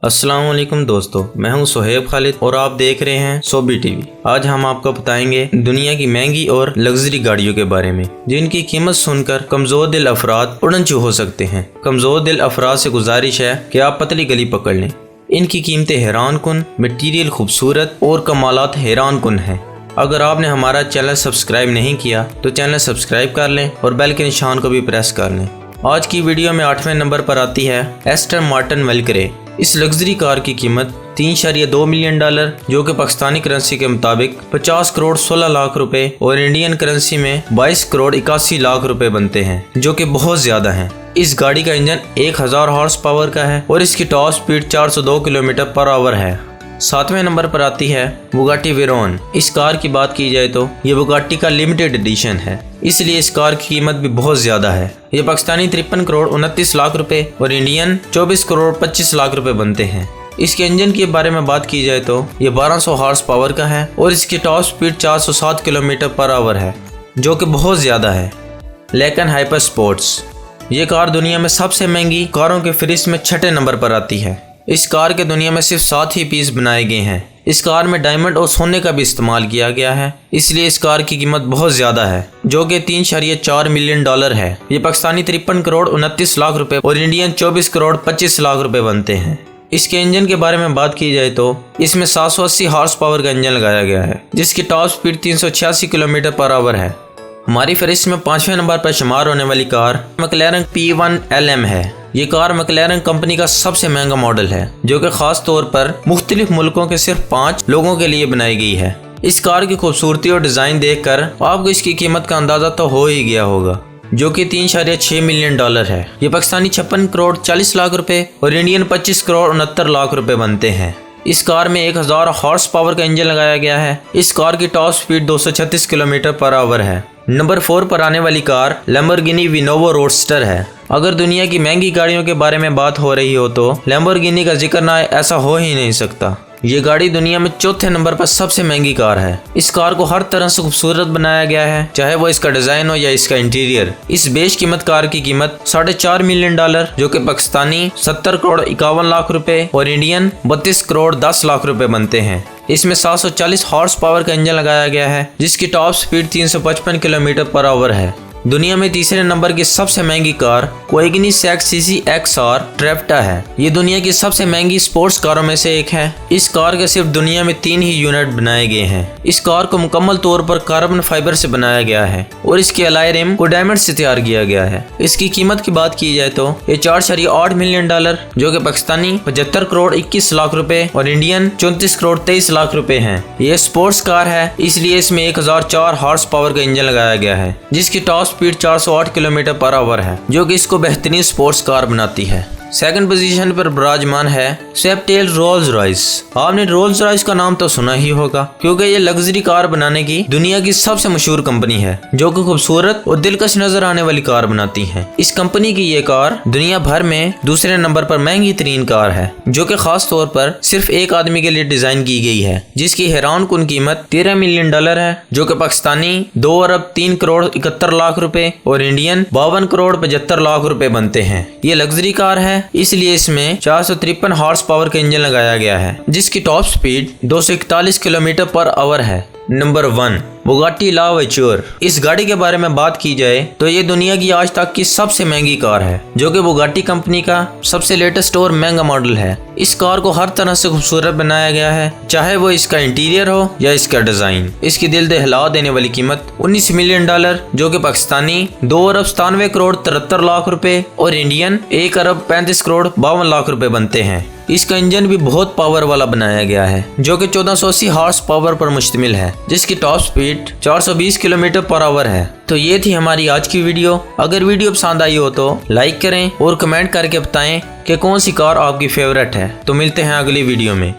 अस्सलाम वालेकुम दोस्तों, मैं हूं सुहेब खालिद और आप देख रहे हैं सोबी टीवी। आज हम आपको बताएंगे दुनिया की महंगी और लग्जरी गाड़ियों के बारे में जिनकी कीमत सुनकर कमजोर दिल अफराद उड़नचू हो सकते हैं। कमजोर दिल अफराद से गुजारिश है कि आप पतली गली पकड़ लें। इनकी कीमतें हैरान कुन, मटीरियल खूबसूरत और कमालात हैरान कुन है। अगर आपने हमारा चैनल सब्सक्राइब नहीं किया तो चैनल सब्सक्राइब कर लें और बेल के निशान को भी प्रेस कर लें। आज की वीडियो में 8वें नंबर पर आती है एस्टन मार्टिन वेलक्रे। इस लग्जरी कार की कीमत $3.2 मिलियन जो कि पाकिस्तानी करेंसी के मुताबिक 50 करोड़ 16 लाख रुपए और इंडियन करेंसी में 22 करोड़ 81 लाख रुपए बनते हैं, जो कि बहुत ज्यादा हैं। इस गाड़ी का इंजन 1000 हॉर्स पावर का है और इसकी top speed 402 kilometre per hour है। 7वें नंबर पर आती है बुगाटी वेरोन। इस कार की बात की जाए तो ये बुगाटी का लिमिटेड एडिशन है, इसलिए इस कार की कीमत भी बहुत ज्यादा है। ये पाकिस्तानी 53 करोड़ 29 लाख रुपए और इंडियन 24 करोड़ 25 लाख रुपए बनते हैं। इसके इंजन के बारे में बात की जाए तो ये 1200 हॉर्स पावर का है और इसकी top speed 407 kilometre per hour है, जो कि बहुत ज्यादा है। लेकिन हाइपर स्पोर्ट्स, ये कार दुनिया में सबसे महंगी कारों के फहरिस्त में 6ठे नंबर पर आती है। इस कार के दुनिया में सिर्फ 7 ही पीस बनाए गए हैं। इस कार में डायमंड और सोने का भी इस्तेमाल किया गया है, इसलिए इस कार की कीमत बहुत ज्यादा है, जो कि $3.4 मिलियन है। ये पाकिस्तानी 53 करोड़ 29 लाख रुपए और इंडियन 24 करोड़ 25 लाख रुपए बनते हैं। इसके इंजन के बारे में बात की जाए तो इसमें 780 हॉर्स पावर का इंजन लगाया गया है, जिसकी top speed 386 kilometre per hour है। हमारी फहरिस्त में 5वें नंबर पर शुमार होने वाली कार मैक्लेरन P1 LM है। ये कार मैक्लेरन कंपनी का सबसे महंगा मॉडल है, जो कि खास तौर पर मुख्तलिफ मुल्कों के सिर्फ 5 लोगों के लिए बनाई गई है। इस कार की खूबसूरती और डिजाइन देखकर आपको इसकी कीमत का अंदाजा तो हो ही गया होगा, जो कि $3.6 मिलियन है। ये पाकिस्तानी 56 करोड़ 40 लाख रुपए और इंडियन 25 करोड़ 69 लाख रुपए बनते हैं। इस कार में 1000 हॉर्स पावर का इंजन लगाया गया है। इस कार की top speed 236 kilometre per hour है। नंबर 4 पर आने वाली कार लैम्बोर्गिनी विनोवो रोडस्टर है। अगर दुनिया की महंगी गाड़ियों के बारे में बात हो रही हो तो लैम्बोर्गिनी का जिक्र ना आए ऐसा हो ही नहीं सकता। ये गाड़ी दुनिया में 4थे नंबर पर सबसे महंगी कार है। इस कार को हर तरह से खूबसूरत बनाया गया है, चाहे वो इसका डिजाइन हो या इसका इंटीरियर। इस बेश कीमत कार की कीमत $4.5 मिलियन, जो कि पाकिस्तानी 70 करोड़ 51 लाख रुपए और इंडियन 32 करोड़ 10 लाख रुपए बनते हैं। इसमें 740 हॉर्स पावर का इंजन लगाया गया है, जिसकी top speed 355 kilometre per hour है। दुनिया में तीसरे नंबर की सबसे महंगी कार कोएग्निसेक CC-XR ट्रेप्टा है। ये दुनिया की सबसे महंगी स्पोर्ट्स कारों में से एक है। इस कार के सिर्फ दुनिया में 3 ही यूनिट बनाए गए हैं। इस कार को मुकम्मल तौर पर कार्बन फाइबर से बनाया गया है और इसके एलॉय रिम को डायमंड से तैयार किया गया है। इसकी कीमत की बात की जाए तो ये $4.8 मिलियन, जो कि पाकिस्तानी 75 करोड़ 21 लाख रुपए और इंडियन 34 करोड़ 23 लाख रुपए हैं। ये स्पोर्ट्स कार है, इसलिए इसमें 1004 हॉर्स पावर का इंजन लगाया गया है, जिसकी top speed 408 kilometre per hour है, जो कि इसको बेहतरीन स्पोर्ट्स कार बनाती है। सेकंड पोजीशन पर विराजमान है स्वैपटेल रोल्स रॉयस। आपने रोल्स रॉयस का नाम तो सुना ही होगा, क्योंकि ये लग्जरी कार बनाने की दुनिया की सबसे मशहूर कंपनी है, जो कि खूबसूरत और दिलकश नजर आने वाली कार बनाती है। इस कंपनी की ये कार दुनिया भर में दूसरे नंबर पर महंगी तरीन कार है, जो कि खास तौर पर सिर्फ एक आदमी के लिए डिजाइन की गई है, जिसकी हैरान कुन कीमत $13 मिलियन है, जो कि पाकिस्तानी 2 अरब 3 करोड़ 71 लाख रुपए और इंडियन 52 करोड़ 75 लाख रुपए बनते हैं। ये लग्जरी कार है, इसलिए इसमें 453 हॉर्स पावर का इंजन लगाया गया है, जिसकी top speed 241 kilometre per hour है। नंबर 1 बुगाटी ला वेचूर। इस गाड़ी के बारे में बात की जाए तो ये दुनिया की आज तक की सबसे महंगी कार है, जो कि बुगाटी कंपनी का सबसे लेटेस्ट और महंगा मॉडल है। इस कार को हर तरह से खूबसूरत बनाया गया है, चाहे वो इसका इंटीरियर हो या इसका डिजाइन। इसकी दिल दहला देने वाली कीमत $19 मिलियन, जो कि पाकिस्तानी 2 अरब 97 करोड़ 73 लाख रुपए और इंडियन 1 अरब 35 करोड़ 52 लाख रुपए बनते हैं। इसका इंजन भी बहुत पावर वाला बनाया गया है, जो कि 1480 हॉर्स पावर पर मुश्तमिल है, जिसकी top speed 420 kilometre per hour है। तो ये थी हमारी आज की वीडियो। अगर वीडियो पसंद आई हो तो लाइक करें और कमेंट करके बताएं कि कौन सी कार आपकी फेवरेट है। तो मिलते हैं अगली वीडियो में।